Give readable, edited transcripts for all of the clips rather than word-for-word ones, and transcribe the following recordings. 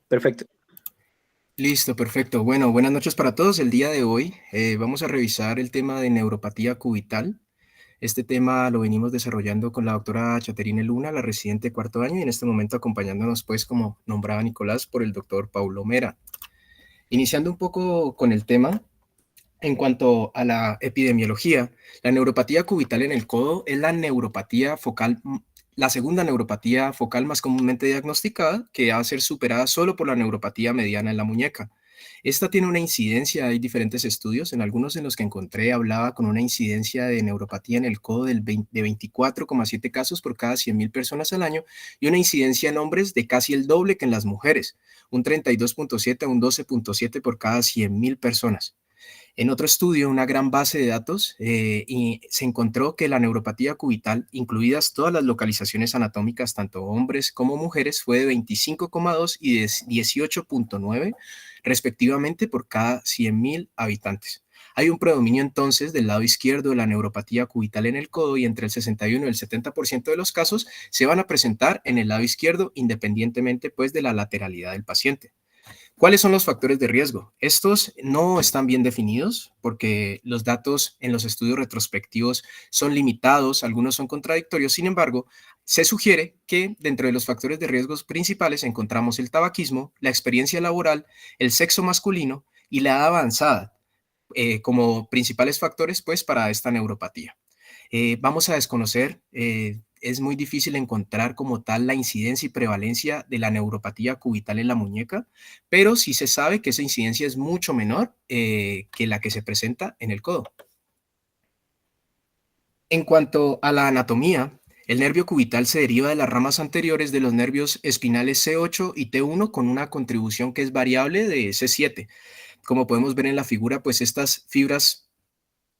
Perfecto. Listo, perfecto. Bueno, buenas noches para todos. El día de hoy vamos a revisar el tema de neuropatía cubital. Este tema lo venimos desarrollando con la doctora Chaterine Luna, la residente de cuarto año, y en este momento acompañándonos, pues, como nombraba Nicolás, por el doctor Paulo Mera. Iniciando un poco con el tema, en cuanto a la epidemiología, la neuropatía cubital en el codo es la neuropatía focal, la segunda neuropatía focal más comúnmente diagnosticada, que va a ser superada solo por la neuropatía mediana en la muñeca. Esta tiene una incidencia, hay diferentes estudios, en algunos en los que encontré hablaba con una incidencia de neuropatía en el codo de 24,7 casos por cada 100.000 personas al año y una incidencia en hombres de casi el doble que en las mujeres, un 32,7 a un 12,7 por cada 100.000 personas. En otro estudio, una gran base de datos, y se encontró que la neuropatía cubital, incluidas todas las localizaciones anatómicas, tanto hombres como mujeres, fue de 25,2 y de 18,9 respectivamente por cada 100.000 habitantes. Hay un predominio entonces del lado izquierdo de la neuropatía cubital en el codo y entre el 61 y el 70% de los casos se van a presentar en el lado izquierdo independientemente pues de la lateralidad del paciente. ¿Cuáles son los factores de riesgo? Estos no están bien definidos porque los datos en los estudios retrospectivos son limitados, algunos son contradictorios, sin embargo, se sugiere que dentro de los factores de riesgos principales encontramos el tabaquismo, la experiencia laboral, el sexo masculino y la edad avanzada como principales factores pues para esta neuropatía. Vamos a desconocer, es muy difícil encontrar como tal la incidencia y prevalencia de la neuropatía cubital en la muñeca, pero sí se sabe que esa incidencia es mucho menor que la que se presenta en el codo. En cuanto a la anatomía, el nervio cubital se deriva de las ramas anteriores de los nervios espinales C8 y T1 con una contribución que es variable de C7. Como podemos ver en la figura, pues estas fibras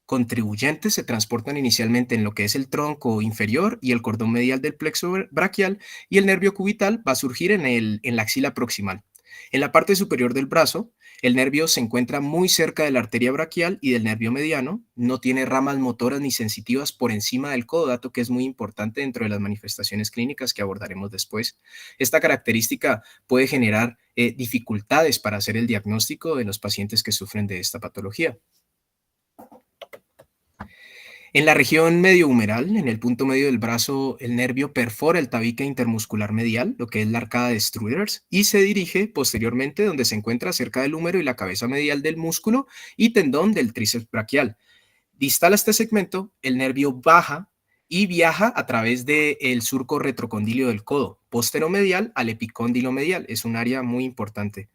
contribuyentes se transportan inicialmente en lo que es el tronco inferior y el cordón medial del plexo braquial y el nervio cubital va a surgir en la axila proximal. En la parte superior del brazo, el nervio se encuentra muy cerca de la arteria braquial y del nervio mediano, no tiene ramas motoras ni sensitivas por encima del codo, dato que es muy importante dentro de las manifestaciones clínicas que abordaremos después. Esta característica puede generar dificultades para hacer el diagnóstico de los pacientes que sufren de esta patología. En la región medio humeral, en el punto medio del brazo, el nervio perfora el tabique intermuscular medial, lo que es la arcada de Struders, y se dirige posteriormente donde se encuentra cerca del húmero y la cabeza medial del músculo y tendón del tríceps braquial. Distal a este segmento, el nervio baja y viaja a través del surco retrocondilio del codo, posteromedial al epicóndilo medial. Es un área muy importante.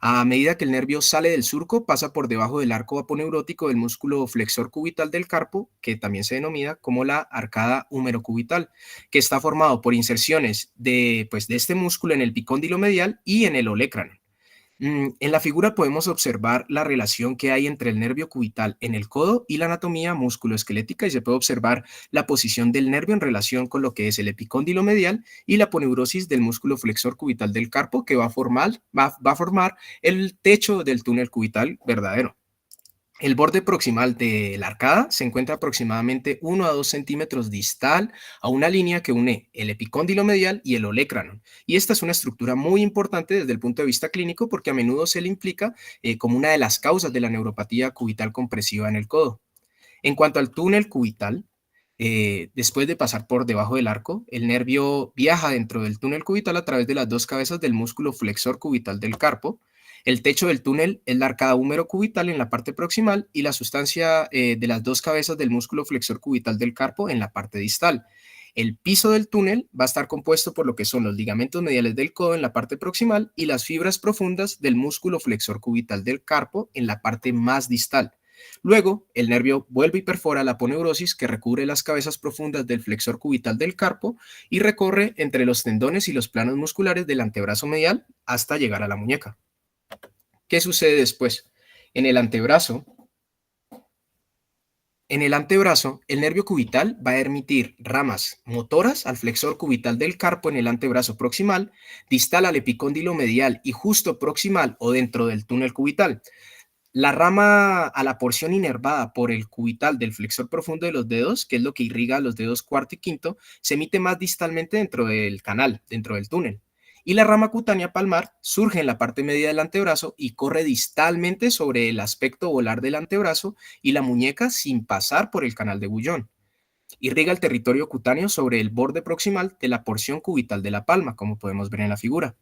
A medida que el nervio sale del surco, pasa por debajo del arco aponeurótico del músculo flexor cubital del carpo, que también se denomina como la arcada húmero-cubital, que está formado por inserciones de este músculo en el epicóndilo medial y en el olecrano. En la figura podemos observar la relación que hay entre el nervio cubital en el codo y la anatomía musculoesquelética y se puede observar la posición del nervio en relación con lo que es el epicóndilo medial y la poneurosis del músculo flexor cubital del carpo que va a formar el techo del túnel cubital verdadero. El borde proximal de la arcada se encuentra aproximadamente 1 a 2 centímetros distal a una línea que une el epicóndilo medial y el olecranon. Y esta es una estructura muy importante desde el punto de vista clínico porque a menudo se le implica como una de las causas de la neuropatía cubital compresiva en el codo. En cuanto al túnel cubital, después de pasar por debajo del arco, el nervio viaja dentro del túnel cubital a través de las dos cabezas del músculo flexor cubital del carpo. El techo del túnel es la arcada húmero cubital en la parte proximal y la sustancia de las dos cabezas del músculo flexor cubital del carpo en la parte distal. El piso del túnel va a estar compuesto por lo que son los ligamentos mediales del codo en la parte proximal y las fibras profundas del músculo flexor cubital del carpo en la parte más distal. Luego, el nervio vuelve y perfora la aponeurosis que recubre las cabezas profundas del flexor cubital del carpo y recorre entre los tendones y los planos musculares del antebrazo medial hasta llegar a la muñeca. ¿Qué sucede después? En el antebrazo, en el antebrazo, el nervio cubital va a emitir ramas motoras al flexor cubital del carpo en el antebrazo proximal, distal al epicóndilo medial y justo proximal o dentro del túnel cubital. La rama a la porción inervada por el cubital del flexor profundo de los dedos, que es lo que irriga los dedos cuarto y quinto, se emite más distalmente dentro del canal, dentro del túnel. Y la rama cutánea palmar surge en la parte media del antebrazo y corre distalmente sobre el aspecto volar del antebrazo y la muñeca sin pasar por el canal de Guyon. Irriga el territorio cutáneo sobre el borde proximal de la porción cubital de la palma, como podemos ver en la figura.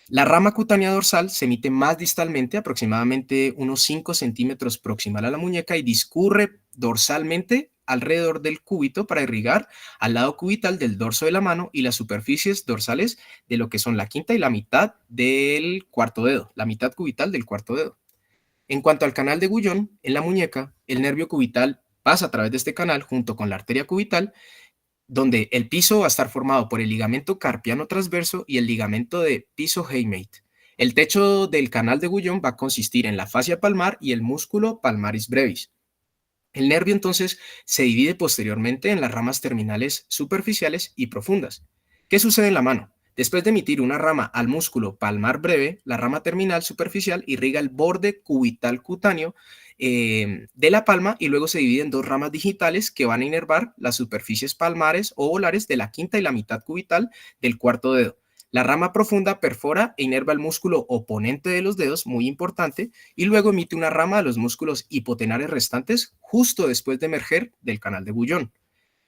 La rama cutánea dorsal se emite más distalmente, aproximadamente unos 5 centímetros proximal a la muñeca, y discurre dorsalmente alrededor del cúbito para irrigar al lado cubital del dorso de la mano y las superficies dorsales de lo que son la quinta y la mitad del cuarto dedo, la mitad cubital del cuarto dedo. En cuanto al canal de Guyon, en la muñeca, el nervio cubital pasa a través de este canal junto con la arteria cubital, donde el piso va a estar formado por el ligamento carpiano transverso y el ligamento de piso Heymate. El techo del canal de Guyon va a consistir en la fascia palmar y el músculo palmaris brevis. El nervio entonces se divide posteriormente en las ramas terminales superficiales y profundas. ¿Qué sucede en la mano? Después de emitir una rama al músculo palmar breve, la rama terminal superficial irriga el borde cubital cutáneo de la palma y luego se divide en dos ramas digitales que van a inervar las superficies palmares o volares de la quinta y la mitad cubital del cuarto dedo. La rama profunda perfora e inerva el músculo oponente de los dedos, muy importante, y luego emite una rama a los músculos hipotenares restantes justo después de emerger del canal de Guyon.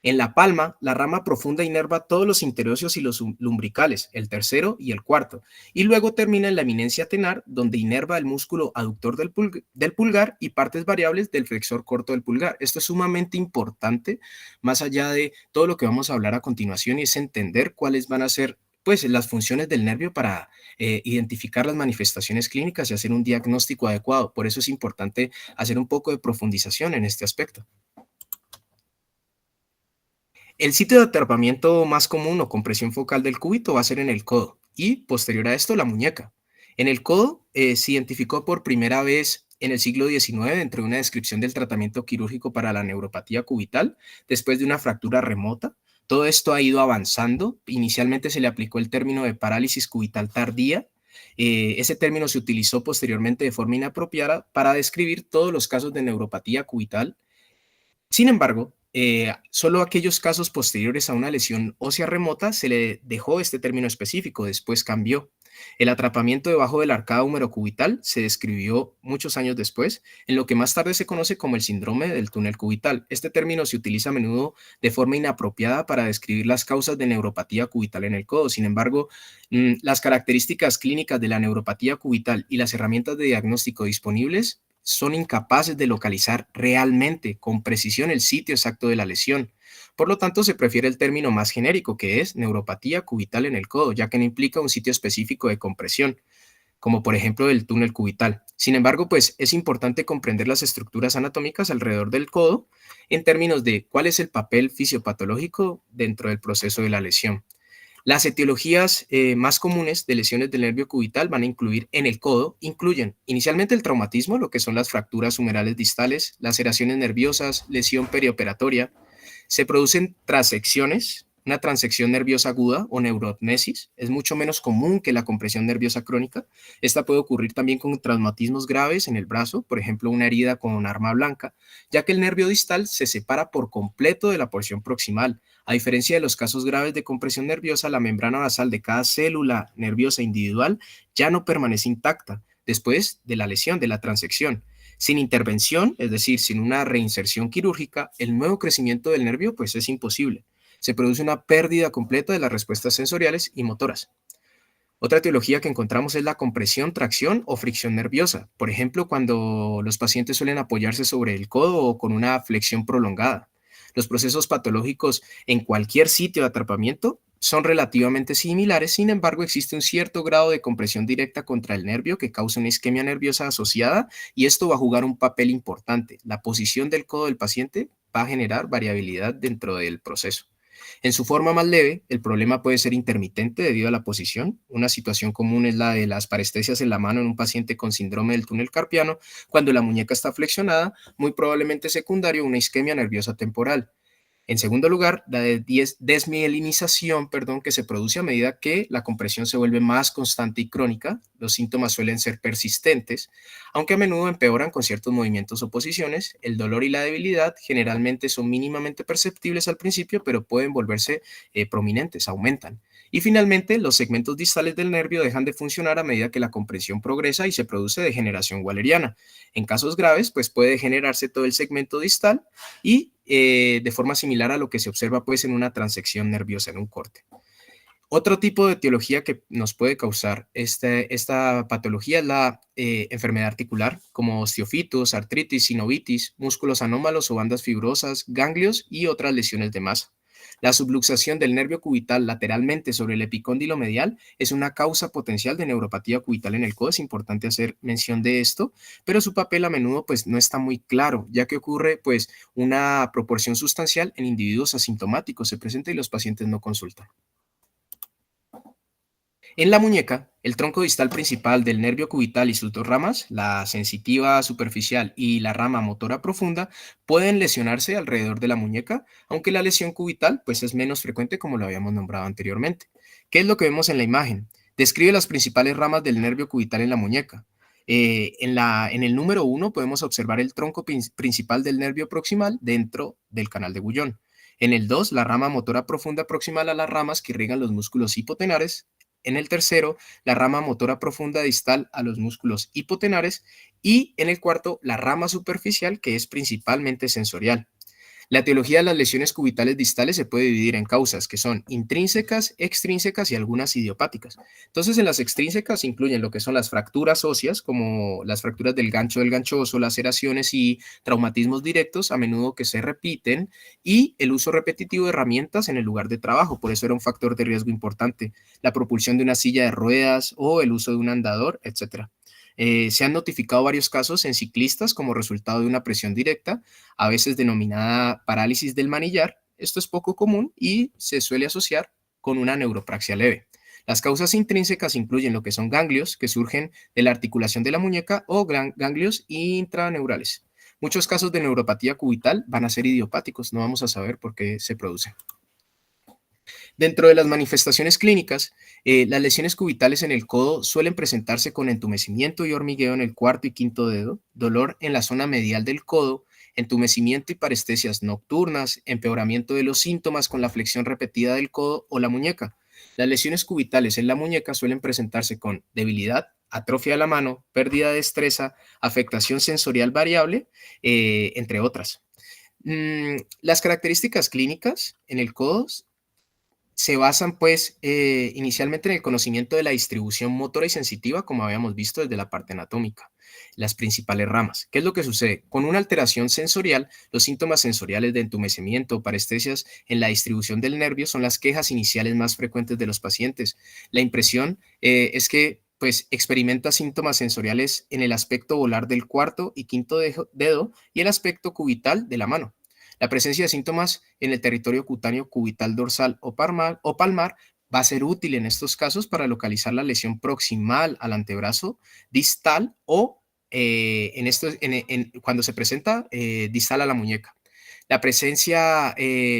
En la palma, la rama profunda inerva todos los interóseos y los lumbricales, el tercero y el cuarto, y luego termina en la eminencia tenar, donde inerva el músculo aductor del pulgar y partes variables del flexor corto del pulgar. Esto es sumamente importante, más allá de todo lo que vamos a hablar a continuación, y es entender cuáles van a ser pues, las funciones del nervio para identificar las manifestaciones clínicas y hacer un diagnóstico adecuado. Por eso es importante hacer un poco de profundización en este aspecto. El sitio de atrapamiento más común o compresión focal del cúbito va a ser en el codo y, posterior a esto, la muñeca. En el codo se identificó por primera vez en el siglo XIX dentro de una descripción del tratamiento quirúrgico para la neuropatía cubital después de una fractura remota. Todo esto ha ido avanzando. Inicialmente se le aplicó el término de parálisis cubital tardía. Ese término se utilizó posteriormente de forma inapropiada para describir todos los casos de neuropatía cubital. Sin embargo, solo aquellos casos posteriores a una lesión ósea remota se le dejó este término específico, después cambió. El atrapamiento debajo de la arcada húmero-cubital se describió muchos años después, en lo que más tarde se conoce como el síndrome del túnel cubital. Este término se utiliza a menudo de forma inapropiada para describir las causas de neuropatía cubital en el codo. Sin embargo, las características clínicas de la neuropatía cubital y las herramientas de diagnóstico disponibles son incapaces de localizar realmente con precisión el sitio exacto de la lesión. Por lo tanto, se prefiere el término más genérico, que es neuropatía cubital en el codo, ya que no implica un sitio específico de compresión, como por ejemplo el túnel cubital. Sin embargo, pues es importante comprender las estructuras anatómicas alrededor del codo en términos de cuál es el papel fisiopatológico dentro del proceso de la lesión. Las etiologías más comunes de lesiones del nervio cubital van a incluir en el codo, incluyen inicialmente el traumatismo, lo que son las fracturas humerales distales, laceraciones nerviosas, lesión perioperatoria. Se producen transecciones, una transección nerviosa aguda o neurotmesis. Es mucho menos común que la compresión nerviosa crónica. Esta puede ocurrir también con traumatismos graves en el brazo, por ejemplo, una herida con arma blanca, ya que el nervio distal se separa por completo de la porción proximal. A diferencia de los casos graves de compresión nerviosa, la membrana basal de cada célula nerviosa individual ya no permanece intacta después de la lesión, de la transección. Sin intervención, es decir, sin una reinserción quirúrgica, el nuevo crecimiento del nervio pues es imposible. Se produce una pérdida completa de las respuestas sensoriales y motoras. Otra etiología que encontramos es la compresión, tracción o fricción nerviosa. Por ejemplo, cuando los pacientes suelen apoyarse sobre el codo o con una flexión prolongada. Los procesos patológicos en cualquier sitio de atrapamiento son relativamente similares, sin embargo, existe un cierto grado de compresión directa contra el nervio que causa una isquemia nerviosa asociada y esto va a jugar un papel importante. La posición del codo del paciente va a generar variabilidad dentro del proceso. En su forma más leve, el problema puede ser intermitente debido a la posición. Una situación común es la de las parestesias en la mano en un paciente con síndrome del túnel carpiano, cuando la muñeca está flexionada, muy probablemente secundario a una isquemia nerviosa temporal. En segundo lugar, la desmielinización, que se produce a medida que la compresión se vuelve más constante y crónica. Los síntomas suelen ser persistentes, aunque a menudo empeoran con ciertos movimientos o posiciones. El dolor y la debilidad generalmente son mínimamente perceptibles al principio, pero pueden volverse prominentes, aumentan. Y finalmente, los segmentos distales del nervio dejan de funcionar a medida que la compresión progresa y se produce degeneración waleriana. En casos graves, pues puede degenerarse todo el segmento distal y de forma similar a lo que se observa pues en una transección nerviosa, en un corte. Otro tipo de etiología que nos puede causar esta patología es la enfermedad articular, como osteofitos, artritis, sinovitis, músculos anómalos o bandas fibrosas, ganglios y otras lesiones de masa. La subluxación del nervio cubital lateralmente sobre el epicóndilo medial es una causa potencial de neuropatía cubital en el codo. Es importante hacer mención de esto, pero su papel a menudo pues no está muy claro, ya que ocurre pues una proporción sustancial en individuos asintomáticos, se presenta y los pacientes no consultan. En la muñeca, el tronco distal principal del nervio cubital y sus dos ramas, la sensitiva superficial y la rama motora profunda, pueden lesionarse alrededor de la muñeca, aunque la lesión cubital pues, es menos frecuente como lo habíamos nombrado anteriormente. ¿Qué es lo que vemos en la imagen? Describe las principales ramas del nervio cubital en la muñeca. En el número 1 podemos observar el tronco principal del nervio proximal dentro del canal de Gullón. En el 2, la rama motora profunda proximal a las ramas que irrigan los músculos hipotenares. En el tercero, la rama motora profunda distal a los músculos hipotenares. Y en el cuarto, la rama superficial, que es principalmente sensorial. La etiología de las lesiones cubitales distales se puede dividir en causas que son intrínsecas, extrínsecas y algunas idiopáticas. Entonces, en las extrínsecas incluyen lo que son las fracturas óseas, como las fracturas del gancho del ganchoso, laceraciones y traumatismos directos, a menudo que se repiten, y el uso repetitivo de herramientas en el lugar de trabajo. Por eso era un factor de riesgo importante. La propulsión de una silla de ruedas o el uso de un andador, etcétera. Se han notificado varios casos en ciclistas como resultado de una presión directa, a veces denominada parálisis del manillar. Esto es poco común y se suele asociar con una neuropraxia leve. Las causas intrínsecas incluyen lo que son ganglios que surgen de la articulación de la muñeca o ganglios intraneurales. Muchos casos de neuropatía cubital van a ser idiopáticos, no vamos a saber por qué se producen. Dentro de las manifestaciones clínicas, las lesiones cubitales en el codo suelen presentarse con entumecimiento y hormigueo en el cuarto y quinto dedo, dolor en la zona medial del codo, entumecimiento y parestesias nocturnas, empeoramiento de los síntomas con la flexión repetida del codo o la muñeca. Las lesiones cubitales en la muñeca suelen presentarse con debilidad, atrofia de la mano, pérdida de destreza, afectación sensorial variable, entre otras. Las características clínicas en el codo se basan pues inicialmente en el conocimiento de la distribución motora y sensitiva, como habíamos visto desde la parte anatómica, las principales ramas. ¿Qué es lo que sucede? Con una alteración sensorial, los síntomas sensoriales de entumecimiento o parestesias en la distribución del nervio son las quejas iniciales más frecuentes de los pacientes. La impresión es que pues experimenta síntomas sensoriales en el aspecto volar del cuarto y quinto dedo y el aspecto cubital de la mano. La presencia de síntomas en el territorio cutáneo cubital dorsal o palmar va a ser útil en estos casos para localizar la lesión proximal al antebrazo distal o cuando se presenta distal a la muñeca. La presencia,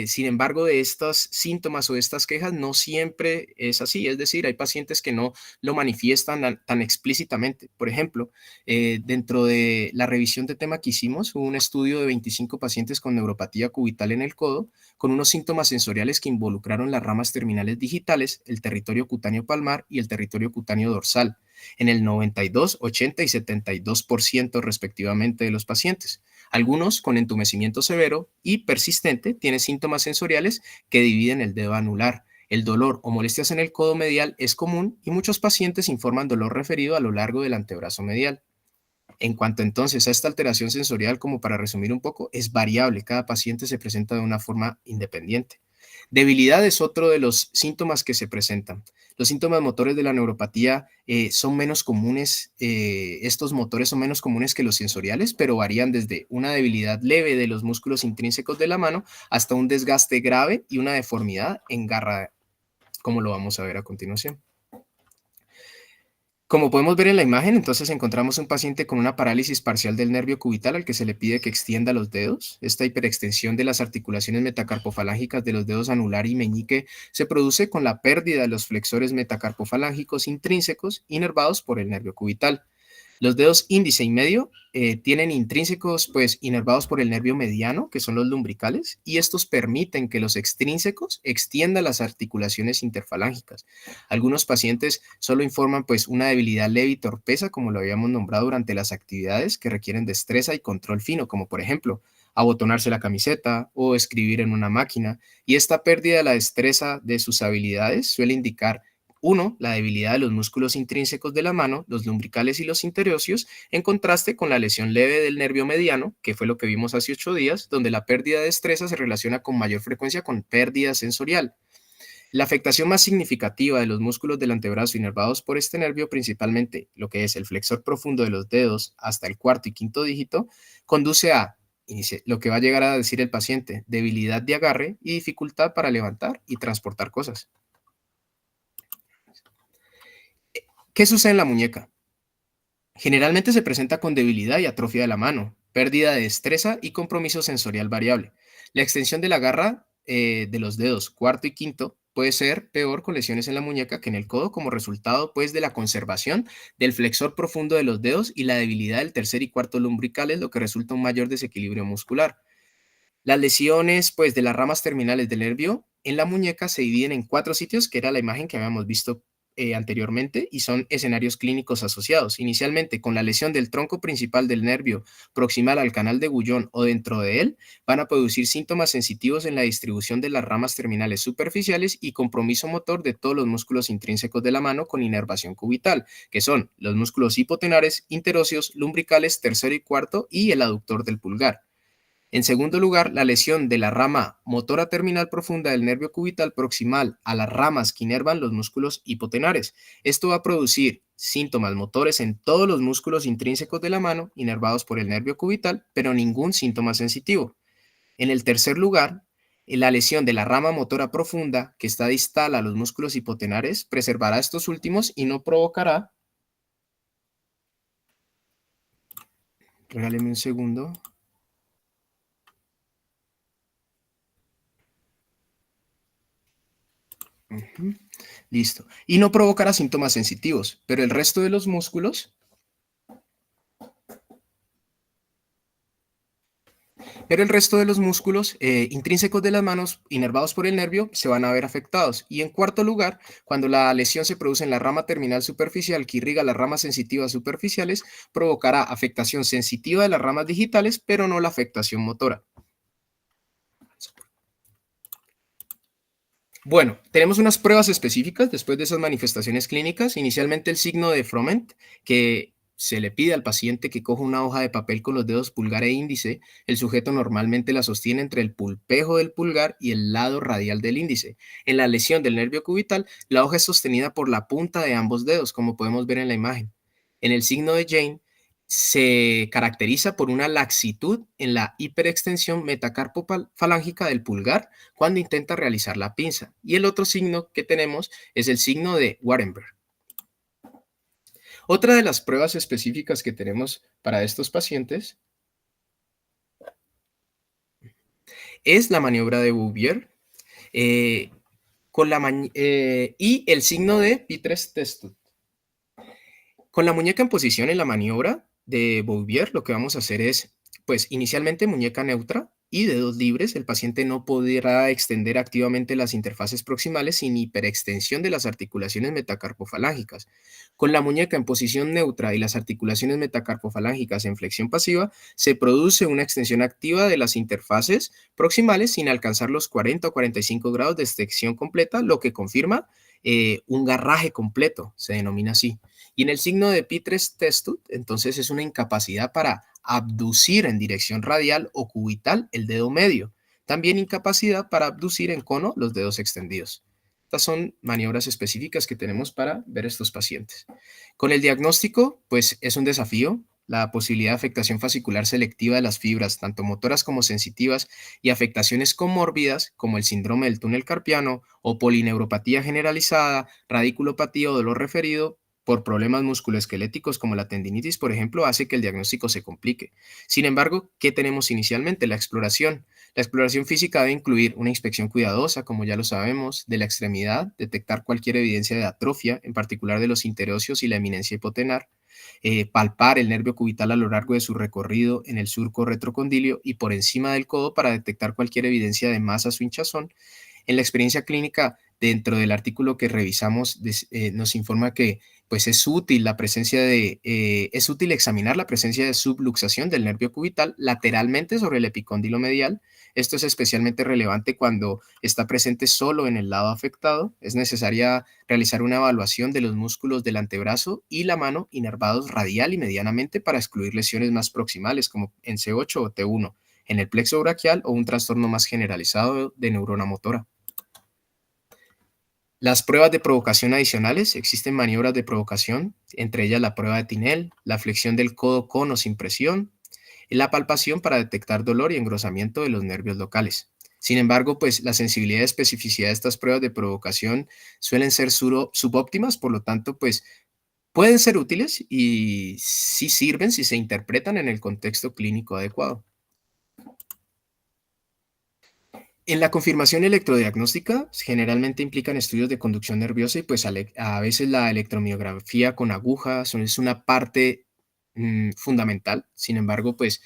sin embargo, de estos síntomas o de estas quejas no siempre es así. Es decir, hay pacientes que no lo manifiestan tan explícitamente. Por ejemplo, dentro de la revisión de tema que hicimos, hubo un estudio de 25 pacientes con neuropatía cubital en el codo, con unos síntomas sensoriales que involucraron las ramas terminales digitales, el territorio cutáneo palmar y el territorio cutáneo dorsal, en el 92, 80 y 72% respectivamente de los pacientes. Algunos con entumecimiento severo y persistente tienen síntomas sensoriales que dividen el dedo anular. El dolor o molestias en el codo medial es común y muchos pacientes informan dolor referido a lo largo del antebrazo medial. En cuanto entonces a esta alteración sensorial, como para resumir un poco, es variable. Cada paciente se presenta de una forma independiente. Debilidad es otro de los síntomas que se presentan. Los síntomas motores de la neuropatía son menos comunes, estos motores son menos comunes que los sensoriales, pero varían desde una debilidad leve de los músculos intrínsecos de la mano hasta un desgaste grave y una deformidad en garra, como lo vamos a ver a continuación. Como podemos ver en la imagen, entonces encontramos un paciente con una parálisis parcial del nervio cubital al que se le pide que extienda los dedos. Esta hiperextensión de las articulaciones metacarpofalángicas de los dedos anular y meñique se produce con la pérdida de los flexores metacarpofalángicos intrínsecos inervados por el nervio cubital. Los dedos índice y medio tienen intrínsecos pues inervados por el nervio mediano, que son los lumbricales, y estos permiten que los extrínsecos extiendan las articulaciones interfalángicas. Algunos pacientes solo informan pues una debilidad leve y torpeza, como lo habíamos nombrado durante las actividades que requieren destreza y control fino, como por ejemplo abotonarse la camiseta o escribir en una máquina, y esta pérdida de la destreza de sus habilidades suele indicar uno, la debilidad de los músculos intrínsecos de la mano, los lumbricales y los interocios, en contraste con la lesión leve del nervio mediano, que fue lo que vimos hace 8 días, donde la pérdida de destreza se relaciona con mayor frecuencia con pérdida sensorial. La afectación más significativa de los músculos del antebrazo inervados por este nervio, principalmente lo que es el flexor profundo de los dedos hasta el cuarto y quinto dígito, conduce a lo que va a llegar a decir el paciente, debilidad de agarre y dificultad para levantar y transportar cosas. ¿Qué sucede en la muñeca? Generalmente se presenta con debilidad y atrofia de la mano, pérdida de destreza y compromiso sensorial variable. La extensión de la garra de los dedos cuarto y quinto puede ser peor con lesiones en la muñeca que en el codo como resultado pues de la conservación del flexor profundo de los dedos y la debilidad del tercer y cuarto lumbricales, lo que resulta un mayor desequilibrio muscular. Las lesiones, pues, de las ramas terminales del nervio en la muñeca se dividen en 4 sitios, que era la imagen que habíamos visto anteriormente, y son escenarios clínicos asociados. Inicialmente, con la lesión del tronco principal del nervio proximal al canal de Gullón o dentro de él, van a producir síntomas sensitivos en la distribución de las ramas terminales superficiales y compromiso motor de todos los músculos intrínsecos de la mano con inervación cubital, que son los músculos hipotenares, interóseos, lumbricales, tercero y cuarto y el aductor del pulgar. En segundo lugar, la lesión de la rama motora terminal profunda del nervio cubital proximal a las ramas que inervan los músculos hipotenares. Esto va a producir síntomas motores en todos los músculos intrínsecos de la mano, inervados por el nervio cubital, pero ningún síntoma sensitivo. En el tercer lugar, la lesión de la rama motora profunda, que está distal a los músculos hipotenares, preservará estos últimos y no provocará, regáleme un segundo. Ujú. Listo. Y no provocará síntomas sensitivos, pero el resto de los músculos, intrínsecos de las manos, inervados por el nervio, se van a ver afectados. Y en cuarto lugar, cuando la lesión se produce en la rama terminal superficial que irriga las ramas sensitivas superficiales, provocará afectación sensitiva de las ramas digitales, pero no la afectación motora. Bueno, tenemos unas pruebas específicas después de esas manifestaciones clínicas. Inicialmente el signo de Froment, que se le pide al paciente que coja una hoja de papel con los dedos pulgar e índice. El sujeto normalmente la sostiene entre el pulpejo del pulgar y el lado radial del índice. En la lesión del nervio cubital, la hoja es sostenida por la punta de ambos dedos, como podemos ver en la imagen. En el signo de Jane, se caracteriza por una laxitud en la hiperextensión metacarpofalángica del pulgar cuando intenta realizar la pinza. Y el otro signo que tenemos es el signo de Warrenberg. Otra de las pruebas específicas que tenemos para estos pacientes es la maniobra de Bouvier y el signo de Pitres-Testut. Con la muñeca en posición en la maniobra de Bouvier, lo que vamos a hacer es, pues inicialmente muñeca neutra y dedos libres. El paciente no podrá extender activamente las interfaces proximales sin hiperextensión de las articulaciones metacarpofalángicas. Con la muñeca en posición neutra y las articulaciones metacarpofalángicas en flexión pasiva, se produce una extensión activa de las interfaces proximales sin alcanzar los 40 o 45 grados de extensión completa, lo que confirma un garraje completo, se denomina así. Y en el signo de Pitres-Testut, entonces es una incapacidad para abducir en dirección radial o cubital el dedo medio. También incapacidad para abducir en cono los dedos extendidos. Estas son maniobras específicas que tenemos para ver estos pacientes. Con el diagnóstico, pues es un desafío. La posibilidad de afectación fascicular selectiva de las fibras, tanto motoras como sensitivas, y afectaciones comórbidas como el síndrome del túnel carpiano o polineuropatía generalizada, radiculopatía o dolor referido, por problemas musculoesqueléticos como la tendinitis, por ejemplo, hace que el diagnóstico se complique. Sin embargo, ¿qué tenemos inicialmente? La exploración. La exploración física debe incluir una inspección cuidadosa, como ya lo sabemos, de la extremidad, detectar cualquier evidencia de atrofia, en particular de los interóseos y la eminencia hipotenar, palpar el nervio cubital a lo largo de su recorrido en el surco retrocondilio y por encima del codo para detectar cualquier evidencia de masas o hinchazón. En la experiencia clínica, dentro del artículo que revisamos, nos informa que pues es útil examinar la presencia de subluxación del nervio cubital lateralmente sobre el epicóndilo medial. Esto es especialmente relevante cuando está presente solo en el lado afectado. Es necesaria realizar una evaluación de los músculos del antebrazo y la mano inervados radial y medianamente para excluir lesiones más proximales como en C8 o T1, en el plexo braquial o un trastorno más generalizado de neurona motora. Las pruebas de provocación adicionales, existen maniobras de provocación, entre ellas la prueba de Tinel, la flexión del codo con o sin presión, y la palpación para detectar dolor y engrosamiento de los nervios locales. Sin embargo, pues la sensibilidad y especificidad de estas pruebas de provocación suelen ser subóptimas, por lo tanto, pues pueden ser útiles y sí sirven si se interpretan en el contexto clínico adecuado. En la confirmación electrodiagnóstica generalmente implican estudios de conducción nerviosa y pues a veces la electromiografía con agujas es una parte fundamental. Sin embargo, pues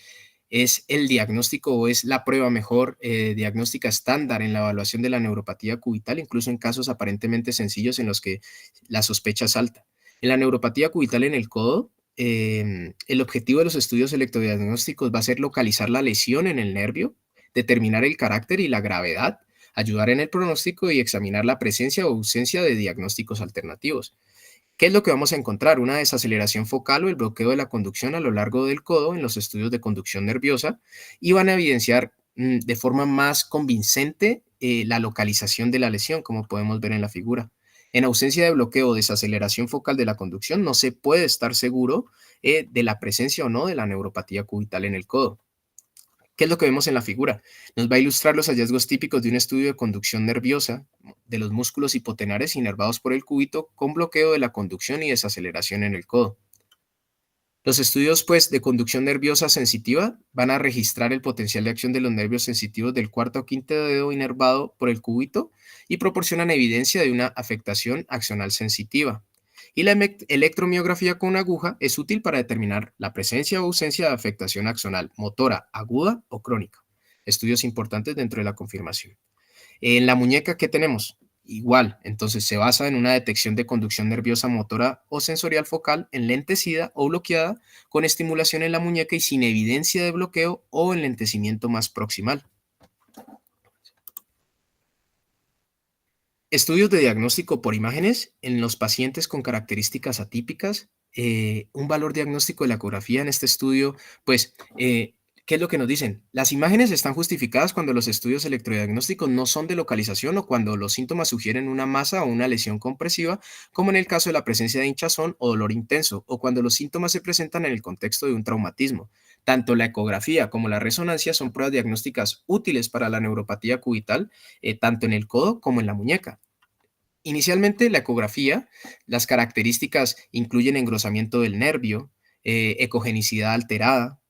es el diagnóstico o es la prueba mejor diagnóstica estándar en la evaluación de la neuropatía cubital, incluso en casos aparentemente sencillos en los que la sospecha es alta. En la neuropatía cubital en el codo, el objetivo de los estudios electrodiagnósticos va a ser localizar la lesión en el nervio, determinar el carácter y la gravedad, ayudar en el pronóstico y examinar la presencia o ausencia de diagnósticos alternativos. ¿Qué es lo que vamos a encontrar? Una desaceleración focal o el bloqueo de la conducción a lo largo del codo en los estudios de conducción nerviosa y van a evidenciar de forma más convincente la localización de la lesión, como podemos ver en la figura. En ausencia de bloqueo o desaceleración focal de la conducción, no se puede estar seguro de la presencia o no de la neuropatía cubital en el codo. ¿Qué es lo que vemos en la figura? Nos va a ilustrar los hallazgos típicos de un estudio de conducción nerviosa de los músculos hipotenares inervados por el cúbito con bloqueo de la conducción y desaceleración en el codo. Los estudios pues, de conducción nerviosa sensitiva van a registrar el potencial de acción de los nervios sensitivos del cuarto o quinto dedo inervado por el cúbito y proporcionan evidencia de una afectación axonal sensitiva. Y la electromiografía con aguja es útil para determinar la presencia o ausencia de afectación axonal motora aguda o crónica. Estudios importantes dentro de la confirmación. En la muñeca, ¿qué tenemos? Igual, entonces se basa en una detección de conducción nerviosa motora o sensorial focal enlentecida o bloqueada con estimulación en la muñeca y sin evidencia de bloqueo o enlentecimiento más proximal. Estudios de diagnóstico por imágenes en los pacientes con características atípicas. Un valor diagnóstico de la ecografía en este estudio, pues, ¿qué es lo que nos dicen? Las imágenes están justificadas cuando los estudios electrodiagnósticos no son de localización o cuando los síntomas sugieren una masa o una lesión compresiva, como en el caso de la presencia de hinchazón o dolor intenso, o cuando los síntomas se presentan en el contexto de un traumatismo. Tanto la ecografía como la resonancia son pruebas diagnósticas útiles para la neuropatía cubital, tanto en el codo como en la muñeca. Inicialmente, la ecografía, las características incluyen engrosamiento del nervio, ecogenicidad alterada,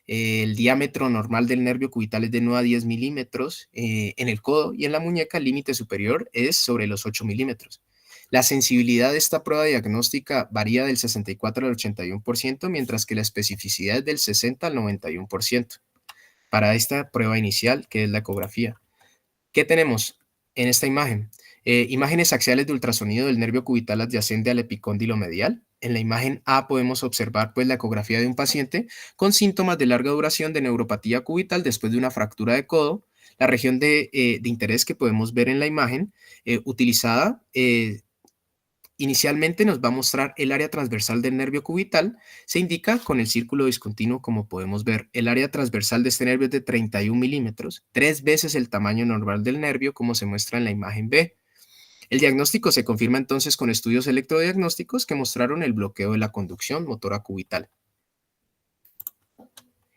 el diámetro normal del nervio cubital es de 9 a 10 milímetros, en el codo y en la muñeca el límite superior es sobre los 8 milímetros. La sensibilidad de esta prueba diagnóstica varía del 64 al 81%, mientras que la especificidad es del 60 al 91% para esta prueba inicial, que es la ecografía. ¿Qué tenemos en esta imagen? Imágenes axiales de ultrasonido del nervio cubital adyacente al epicóndilo medial. En la imagen A podemos observar pues, la ecografía de un paciente con síntomas de larga duración de neuropatía cubital después de una fractura de codo. La región de interés que podemos ver en la imagen utilizada inicialmente nos va a mostrar el área transversal del nervio cubital. Se indica con el círculo discontinuo, como podemos ver. El área transversal de este nervio es de 31 milímetros, 3 veces el tamaño normal del nervio, como se muestra en la imagen B. El diagnóstico se confirma entonces con estudios electrodiagnósticos que mostraron el bloqueo de la conducción motora cubital.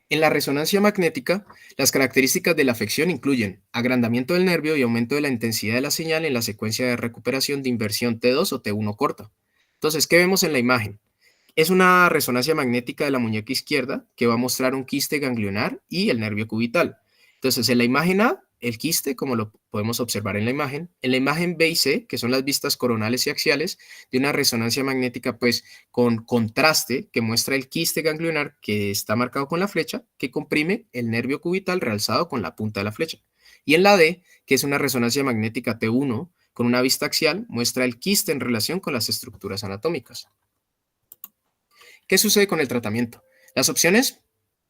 En la resonancia magnética, las características de la afección incluyen agrandamiento del nervio y aumento de la intensidad de la señal en la secuencia de recuperación de inversión T2 o T1 corta. Entonces, ¿qué vemos en la imagen? Es una resonancia magnética de la muñeca izquierda que va a mostrar un quiste ganglionar y el nervio cubital. Entonces, en la imagen A el quiste, como lo podemos observar en la imagen B y C, que son las vistas coronales y axiales, de una resonancia magnética pues con contraste que muestra el quiste ganglionar que está marcado con la flecha, que comprime el nervio cubital realzado con la punta de la flecha. Y en la D, que es una resonancia magnética T1, con una vista axial, muestra el quiste en relación con las estructuras anatómicas. ¿Qué sucede con el tratamiento? Las opciones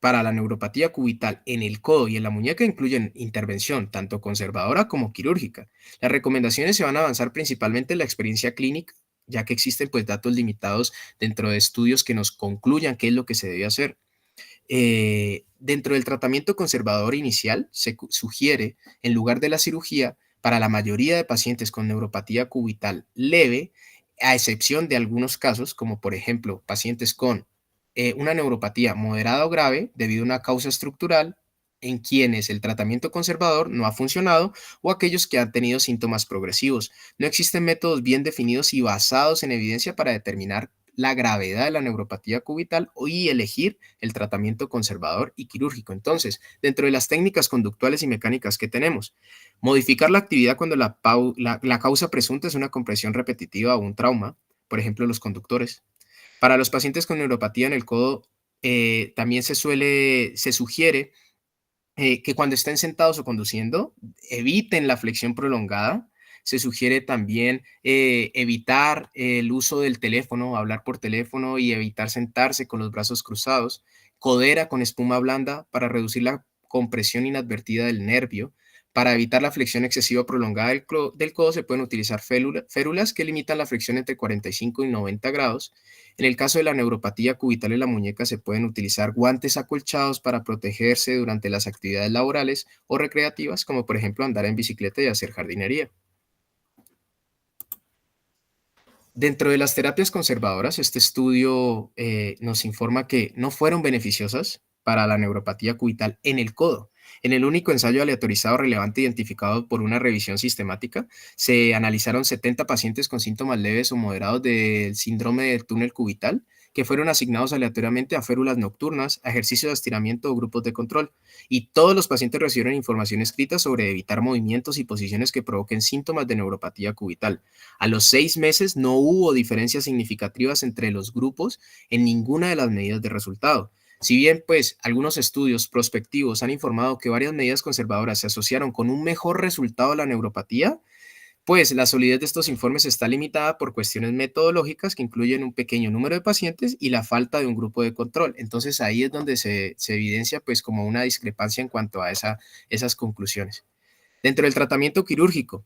para la neuropatía cubital en el codo y en la muñeca incluyen intervención tanto conservadora como quirúrgica. Las recomendaciones se van a avanzar principalmente en la experiencia clínica, ya que existen pues datos limitados dentro de estudios que nos concluyan qué es lo que se debe hacer. Dentro del tratamiento conservador inicial, se sugiere, en lugar de la cirugía, para la mayoría de pacientes con neuropatía cubital leve, a excepción de algunos casos, como por ejemplo pacientes con una neuropatía moderada o grave debido a una causa estructural, en quienes el tratamiento conservador no ha funcionado, o aquellos que han tenido síntomas progresivos. No existen métodos bien definidos y basados en evidencia para determinar la gravedad de la neuropatía cubital y elegir el tratamiento conservador y quirúrgico. Entonces, dentro de las técnicas conductuales y mecánicas que tenemos, modificar la actividad cuando la causa presunta es una compresión repetitiva o un trauma, por ejemplo, los conductores. Para los pacientes con neuropatía en el codo, también se sugiere que cuando estén sentados o conduciendo, eviten la flexión prolongada. Se sugiere también evitar el uso del teléfono, hablar por teléfono y evitar sentarse con los brazos cruzados. Codera con espuma blanda para reducir la compresión inadvertida del nervio. Para evitar la flexión excesiva prolongada del codo se pueden utilizar férulas que limitan la flexión entre 45 y 90 grados. En el caso de la neuropatía cubital en la muñeca se pueden utilizar guantes acolchados para protegerse durante las actividades laborales o recreativas, como por ejemplo andar en bicicleta y hacer jardinería. Dentro de las terapias conservadoras, este estudio nos informa que no fueron beneficiosas para la neuropatía cubital en el codo. En el único ensayo aleatorizado relevante identificado por una revisión sistemática, se analizaron 70 pacientes con síntomas leves o moderados del síndrome del túnel cubital, que fueron asignados aleatoriamente a férulas nocturnas, a ejercicios de estiramiento o grupos de control. Y todos los pacientes recibieron información escrita sobre evitar movimientos y posiciones que provoquen síntomas de neuropatía cubital. A los 6 meses no hubo diferencias significativas entre los grupos en ninguna de las medidas de resultado. Si bien, pues, algunos estudios prospectivos han informado que varias medidas conservadoras se asociaron con un mejor resultado de la neuropatía, pues la solidez de estos informes está limitada por cuestiones metodológicas que incluyen un pequeño número de pacientes y la falta de un grupo de control. Entonces ahí es donde se evidencia pues como una discrepancia en cuanto a esas conclusiones. Dentro del tratamiento quirúrgico,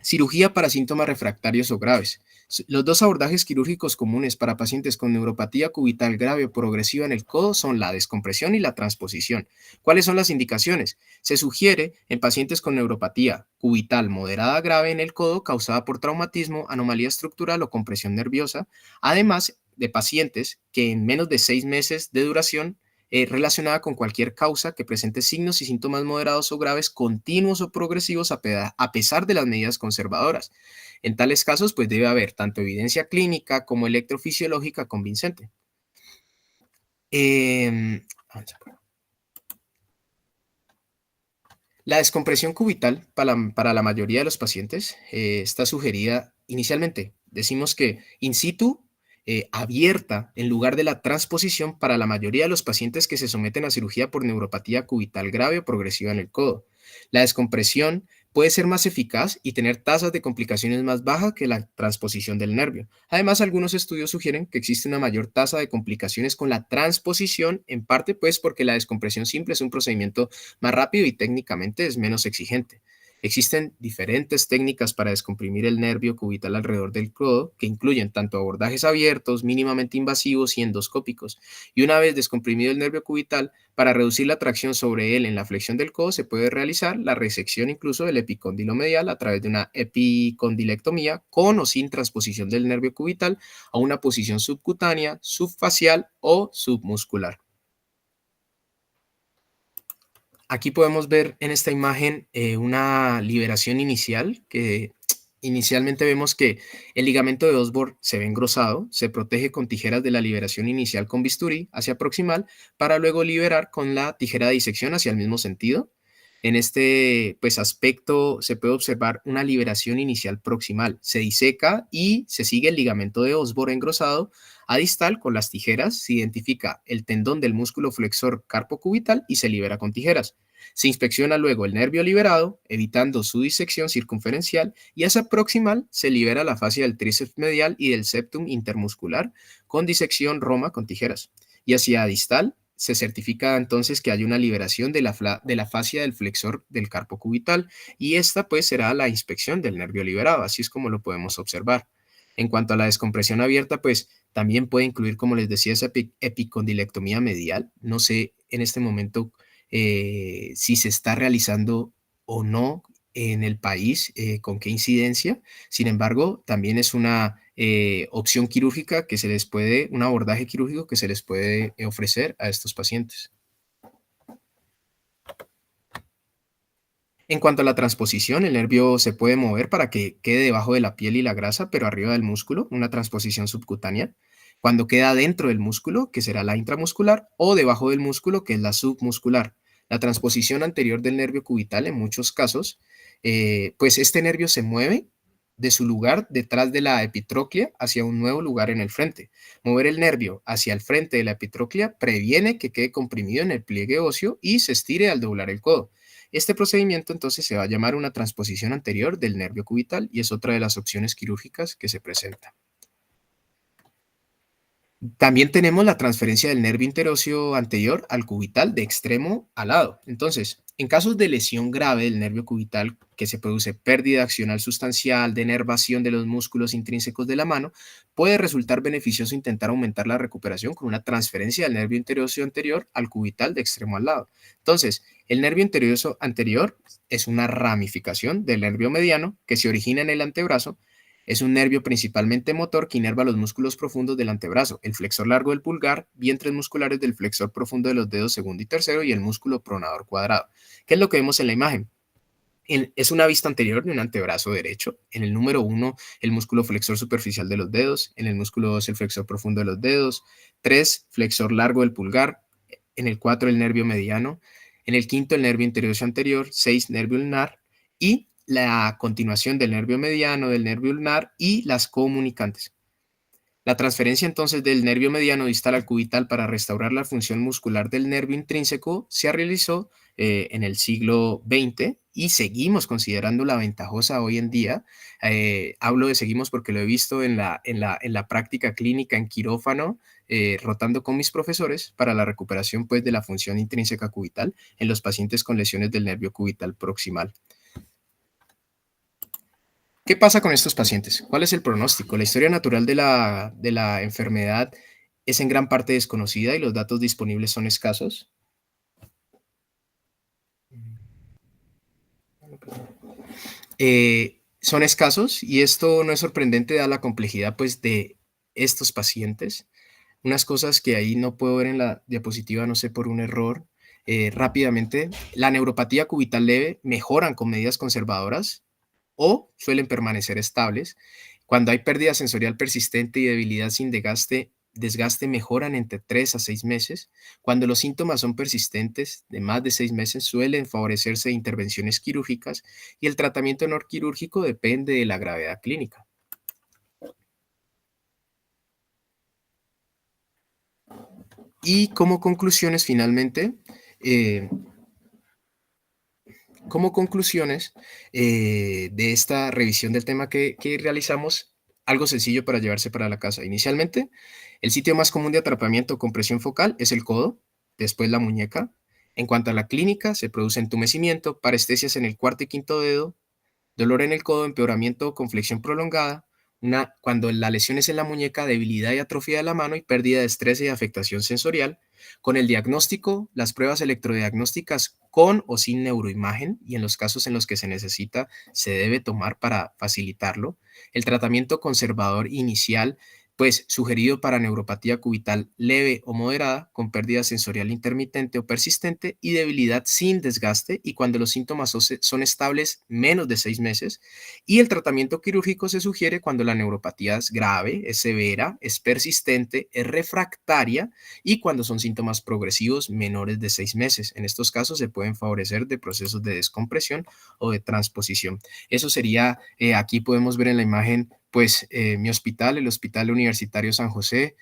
cirugía para síntomas refractarios o graves. Los dos abordajes quirúrgicos comunes para pacientes con neuropatía cubital grave o progresiva en el codo son la descompresión y la transposición. ¿Cuáles son las indicaciones? Se sugiere en pacientes con neuropatía cubital moderada grave en el codo causada por traumatismo, anomalía estructural o compresión nerviosa, además de pacientes que en menos de 6 meses de duración relacionada con cualquier causa que presente signos y síntomas moderados o graves, continuos o progresivos a pesar de las medidas conservadoras. En tales casos, pues debe haber tanto evidencia clínica como electrofisiológica convincente. Vamos a ver. La descompresión cubital para la mayoría de los pacientes está sugerida inicialmente. Decimos que in situ, abierta, en lugar de la transposición para la mayoría de los pacientes que se someten a cirugía por neuropatía cubital grave o progresiva en el codo. La descompresión puede ser más eficaz y tener tasas de complicaciones más bajas que la transposición del nervio. Además, algunos estudios sugieren que existe una mayor tasa de complicaciones con la transposición, en parte pues porque la descompresión simple es un procedimiento más rápido y técnicamente es menos exigente. Existen diferentes técnicas para descomprimir el nervio cubital alrededor del codo, que incluyen tanto abordajes abiertos, mínimamente invasivos y endoscópicos. Y una vez descomprimido el nervio cubital, para reducir la tracción sobre él en la flexión del codo, se puede realizar la resección incluso del epicóndilo medial a través de una epicondilectomía con o sin transposición del nervio cubital a una posición subcutánea, subfacial o submuscular. Aquí podemos ver en esta imagen una liberación inicial, que inicialmente vemos que el ligamento de Osborn se ve engrosado, se protege con tijeras de la liberación inicial con bisturí hacia proximal para luego liberar con la tijera de disección hacia el mismo sentido. En este pues, aspecto se puede observar una liberación inicial proximal. Se diseca y se sigue el ligamento de Osborne engrosado. A distal, con las tijeras, se identifica el tendón del músculo flexor carpocubital y se libera con tijeras. Se inspecciona luego el nervio liberado, evitando su disección circunferencial, y hacia proximal se libera la fascia del tríceps medial y del septum intermuscular con disección roma con tijeras. Y hacia distal se certifica entonces que hay una liberación de la fascia del flexor del carpo cubital, y esta pues será la inspección del nervio liberado, así es como lo podemos observar. En cuanto a la descompresión abierta, pues también puede incluir, como les decía, esa epicondilectomía medial. No sé en este momento si se está realizando o no en el país, con qué incidencia. Sin embargo, también es una opción quirúrgica que se les puede, un abordaje quirúrgico que se les puede ofrecer a estos pacientes. En cuanto a la transposición, el nervio se puede mover para que quede debajo de la piel y la grasa, pero arriba del músculo, una transposición subcutánea. Cuando queda dentro del músculo, que será la intramuscular, o debajo del músculo, que es la submuscular. La transposición anterior del nervio cubital, en muchos casos, pues este nervio se mueve de su lugar detrás de la epitroclea hacia un nuevo lugar en el frente. Mover el nervio hacia el frente de la epitroclea previene que quede comprimido en el pliegue óseo y se estire al doblar el codo. Este procedimiento entonces se va a llamar una transposición anterior del nervio cubital y es otra de las opciones quirúrgicas que se presenta. También tenemos la transferencia del nervio interóseo anterior al cubital de extremo a lado. Entonces, en casos de lesión grave del nervio cubital, que se produce pérdida accional sustancial, denervación de los músculos intrínsecos de la mano, puede resultar beneficioso intentar aumentar la recuperación con una transferencia del nervio interóseo anterior al cubital de extremo al lado. Entonces, el nervio interóseo anterior es una ramificación del nervio mediano que se origina en el antebrazo. Es un nervio principalmente motor que inerva los músculos profundos del antebrazo, el flexor largo del pulgar, vientres musculares del flexor profundo de los dedos segundo y tercero y el músculo pronador cuadrado. ¿Qué es lo que vemos en la imagen? Es una vista anterior de un antebrazo derecho. En el número 1, el músculo flexor superficial de los dedos. En el músculo 2, el flexor profundo de los dedos. 3, flexor largo del pulgar. En el 4, el nervio mediano. En el quinto, el nervio interóseo anterior. 6, nervio ulnar. Y la continuación del nervio mediano, del nervio ulnar y las comunicantes. La transferencia entonces del nervio mediano distal al cubital para restaurar la función muscular del nervio intrínseco se realizó en el siglo XX y seguimos considerándola ventajosa hoy en día. Hablo de seguimos porque lo he visto en la práctica clínica en quirófano, rotando con mis profesores para la recuperación pues, de la función intrínseca cubital en los pacientes con lesiones del nervio cubital proximal. ¿Qué pasa con estos pacientes? ¿Cuál es el pronóstico? La historia natural de la enfermedad es en gran parte desconocida y los datos disponibles son escasos. Son escasos y esto no es sorprendente dada la complejidad pues, de estos pacientes. Unas cosas que ahí no puedo ver en la diapositiva, no sé, por un error. Rápidamente, la neuropatía cubital leve mejoran con medidas conservadoras o suelen permanecer estables. Cuando hay pérdida sensorial persistente y debilidad sin desgaste mejoran entre 3 a 6 meses. Cuando los síntomas son persistentes de más de 6 meses, suelen favorecerse intervenciones quirúrgicas y el tratamiento no quirúrgico depende de la gravedad clínica. Y como conclusiones, finalmente, eh, como conclusiones de esta revisión del tema que realizamos, algo sencillo para llevarse para la casa. Inicialmente, el sitio más común de atrapamiento con presión focal es el codo, después la muñeca. En cuanto a la clínica, se produce entumecimiento, parestesias en el cuarto y quinto dedo, dolor en el codo, empeoramiento con flexión prolongada, cuando la lesión es en la muñeca, debilidad y atrofia de la mano y pérdida de estrés y afectación sensorial. Con el diagnóstico, las pruebas electrodiagnósticas con o sin neuroimagen y en los casos en los que se necesita, se debe tomar para facilitarlo. El tratamiento conservador inicial pues sugerido para neuropatía cubital leve o moderada, con pérdida sensorial intermitente o persistente y debilidad sin desgaste y cuando los síntomas son estables menos de 6 meses. Y el tratamiento quirúrgico se sugiere cuando la neuropatía es grave, es severa, es persistente, es refractaria y cuando son síntomas progresivos menores de 6 meses. En estos casos se pueden favorecer de procesos de descompresión o de transposición. Eso sería, aquí podemos ver en la imagen, pues mi hospital, el Hospital Universitario San José,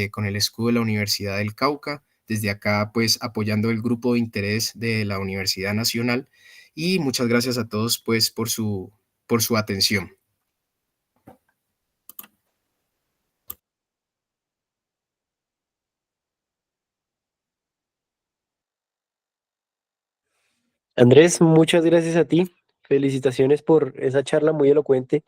con el escudo de la Universidad del Cauca. Desde acá, pues apoyando el grupo de interés de la Universidad Nacional. Y muchas gracias a todos, pues, por su atención. Andrés, muchas gracias a ti. Felicitaciones por esa charla muy elocuente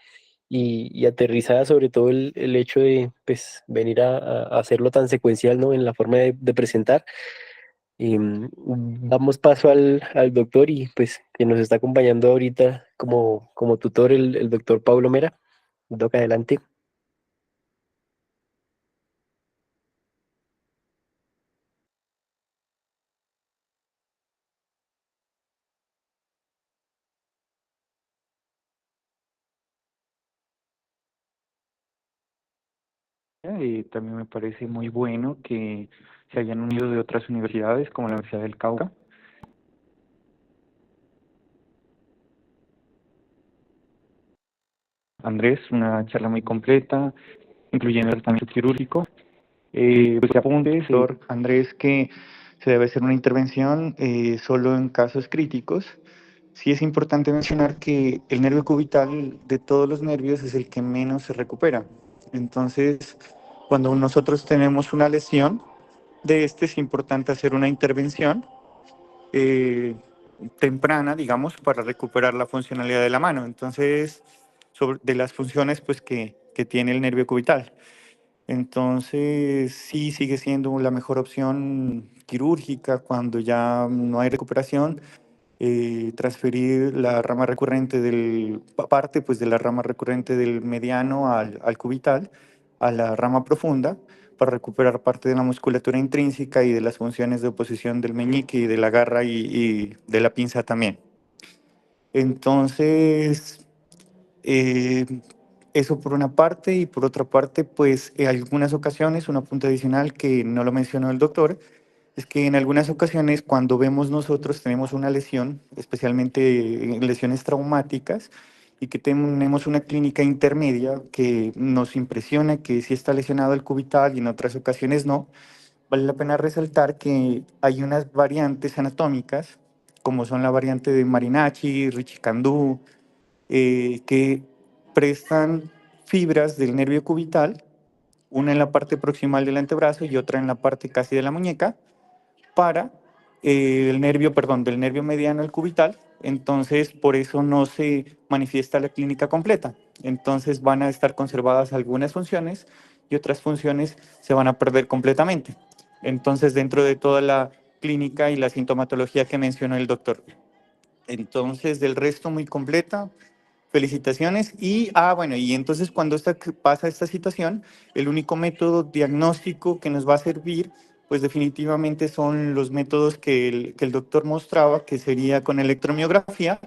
y aterrizada, sobre todo el hecho de pues, venir a hacerlo tan secuencial, ¿no? En la forma de presentar. Y, damos paso al doctor y pues que nos está acompañando ahorita como tutor el doctor Pablo Mera. Doc, adelante. También me parece muy bueno que se hayan unido de otras universidades como la Universidad del Cauca. Andrés, una charla muy completa, incluyendo el tratamiento quirúrgico. Pues te apuntes, doctor Andrés, que se debe hacer una intervención solo en casos críticos. Sí es importante mencionar que el nervio cubital de todos los nervios es el que menos se recupera. Entonces, cuando nosotros tenemos una lesión de este, es importante hacer una intervención eh, temprana, digamos, para recuperar la funcionalidad de la mano. Entonces, de las funciones pues, que tiene el nervio cubital. Entonces, sí sigue siendo la mejor opción quirúrgica cuando ya no hay recuperación, transferir la rama recurrente parte pues, de la rama recurrente del mediano al cubital, a la rama profunda, para recuperar parte de la musculatura intrínseca y de las funciones de oposición del meñique y de la garra y de la pinza también. Entonces, eh, eso por una parte, y por otra parte, pues en algunas ocasiones, un apunte adicional que no lo mencionó el doctor, es que en algunas ocasiones cuando vemos nosotros tenemos una lesión, especialmente lesiones traumáticas, y que tenemos una clínica intermedia que nos impresiona que sí está lesionado el cubital y en otras ocasiones no, vale la pena resaltar que hay unas variantes anatómicas, como son la variante de Marinacci, Ricci-Kandú, que prestan fibras del nervio cubital, una en la parte proximal del antebrazo y otra en la parte casi de la muñeca, para del nervio mediano al cubital. Entonces, por eso no se manifiesta la clínica completa. Entonces, van a estar conservadas algunas funciones y otras funciones se van a perder completamente. Entonces, dentro de toda la clínica y la sintomatología que mencionó el doctor. Entonces, del resto, muy completa. Felicitaciones. Y, bueno, y entonces cuando pasa esta situación, el único método diagnóstico que nos va a servir, pues definitivamente son los métodos que el doctor mostraba, que sería con electromiografía,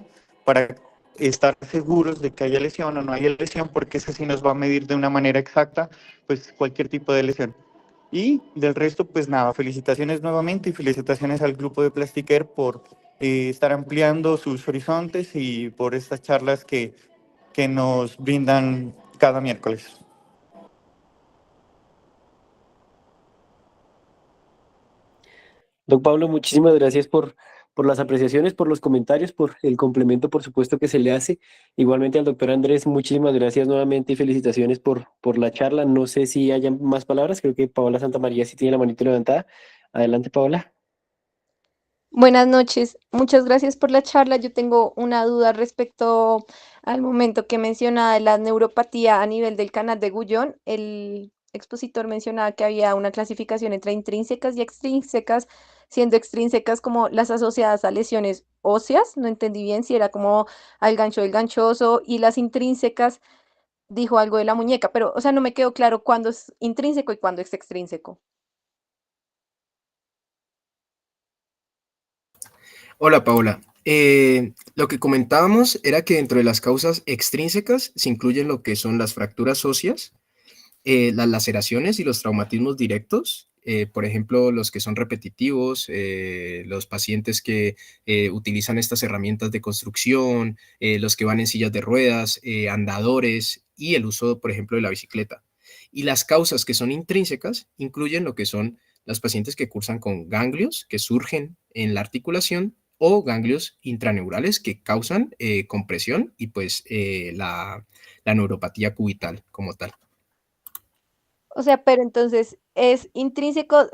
para estar seguros de que haya lesión o no haya lesión, porque eso sí nos va a medir de una manera exacta, pues cualquier tipo de lesión. Y del resto, pues nada, felicitaciones nuevamente y felicitaciones al grupo de Plastiquer por estar ampliando sus horizontes y por estas charlas que nos brindan cada miércoles. Don Pablo, muchísimas gracias por las apreciaciones, por los comentarios, por el complemento, por supuesto, que se le hace. Igualmente al doctor Andrés, muchísimas gracias nuevamente y felicitaciones por la charla. No sé si hay más palabras, creo que Paola Santamaría sí tiene la manito levantada. Adelante, Paola. Buenas noches, muchas gracias por la charla. Yo tengo una duda respecto al momento que mencionaba de la neuropatía a nivel del canal de Gullón. El expositor mencionaba que había una clasificación entre intrínsecas y extrínsecas, siendo extrínsecas como las asociadas a lesiones óseas. No entendí bien si era como al gancho del ganchoso y las intrínsecas dijo algo de la muñeca, pero, o sea, no me quedó claro cuándo es intrínseco y cuándo es extrínseco. Hola Paola. Lo que comentábamos era que dentro de las causas extrínsecas se incluyen lo que son las fracturas óseas, las laceraciones y los traumatismos directos, por ejemplo, los que son repetitivos, los pacientes que utilizan estas herramientas de construcción, los que van en sillas de ruedas, andadores y el uso, por ejemplo, de la bicicleta. Y las causas que son intrínsecas incluyen lo que son los pacientes que cursan con ganglios que surgen en la articulación o ganglios intraneurales que causan compresión y pues la neuropatía cubital como tal. O sea, pero entonces es intrínseco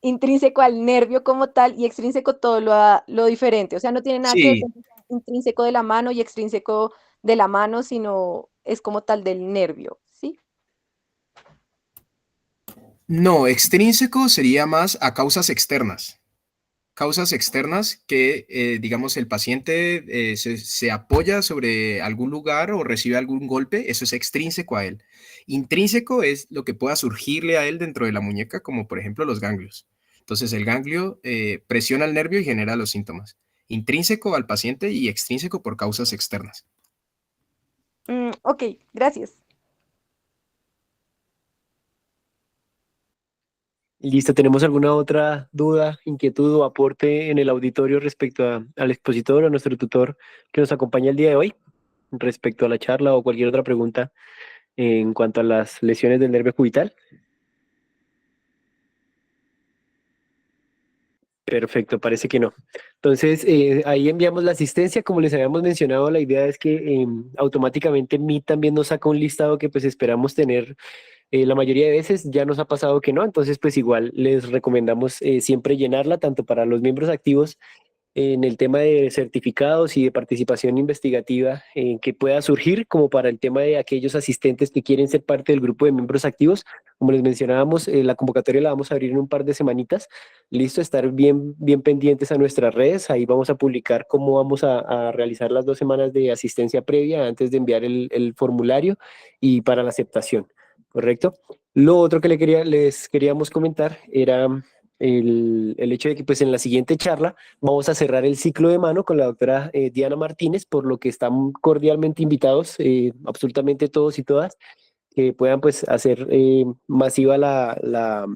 intrínseco al nervio como tal y extrínseco todo lo diferente. O sea, no tiene nada que ver Sí, con que sea intrínseco de la mano y extrínseco de la mano, sino es como tal del nervio, ¿sí? no, extrínseco sería más a causas externas. Causas externas que, digamos, el paciente se apoya sobre algún lugar o recibe algún golpe, eso es extrínseco a él. Intrínseco es lo que pueda surgirle a él dentro de la muñeca, como por ejemplo los ganglios. Entonces, el ganglio presiona el nervio y genera los síntomas. Intrínseco al paciente y extrínseco por causas externas. Ok, gracias. Listo, ¿tenemos alguna otra duda, inquietud o aporte en el auditorio respecto al expositor o a nuestro tutor que nos acompaña el día de hoy? Respecto a la charla o cualquier otra pregunta en cuanto a las lesiones del nervio cubital. Perfecto, parece que no. Entonces, ahí enviamos la asistencia. Como les habíamos mencionado, la idea es que automáticamente Meet también nos saca un listado que pues esperamos tener la mayoría de veces. Ya nos ha pasado que no, entonces pues igual les recomendamos siempre llenarla, tanto para los miembros activos en el tema de certificados y de participación investigativa que pueda surgir, como para el tema de aquellos asistentes que quieren ser parte del grupo de miembros activos. Como les mencionábamos, la convocatoria la vamos a abrir en un par de semanitas. Listo, estar bien pendientes a nuestras redes. Ahí vamos a publicar cómo vamos a realizar las 2 semanas de asistencia previa antes de enviar el formulario y para la aceptación. ¿Correcto? Lo otro que les queríamos comentar era el hecho de que pues en la siguiente charla vamos a cerrar el ciclo de mano con la doctora Diana Martínez, por lo que están cordialmente invitados absolutamente todos y todas que puedan pues hacer masiva la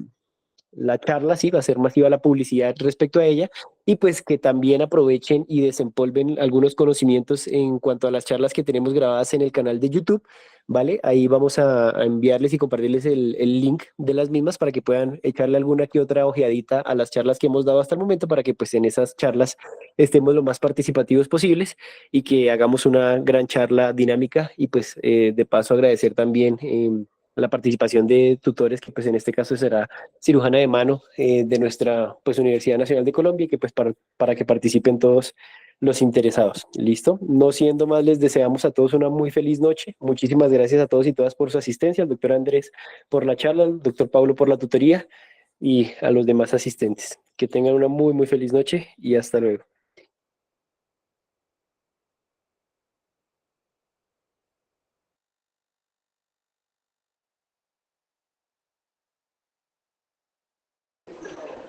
charla, sí, va a ser masiva la publicidad respecto a ella y pues que también aprovechen y desempolven algunos conocimientos en cuanto a las charlas que tenemos grabadas en el canal de YouTube, ¿vale? Ahí vamos a enviarles y compartirles el link de las mismas para que puedan echarle alguna que otra ojeadita a las charlas que hemos dado hasta el momento para que pues en esas charlas estemos lo más participativos posibles y que hagamos una gran charla dinámica y pues de paso agradecer también la participación de tutores que pues en este caso será cirujana de mano de nuestra pues, Universidad Nacional de Colombia y que pues para que participen todos los interesados. ¿Listo? No siendo más, les deseamos a todos una muy feliz noche. Muchísimas gracias a todos y todas por su asistencia, al doctor Andrés por la charla, al doctor Pablo por la tutoría y a los demás asistentes. Que tengan una muy feliz noche y hasta luego.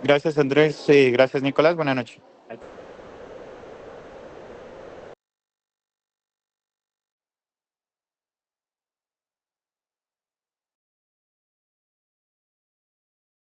Gracias, Andrés. Gracias, Nicolás. Buenas noches.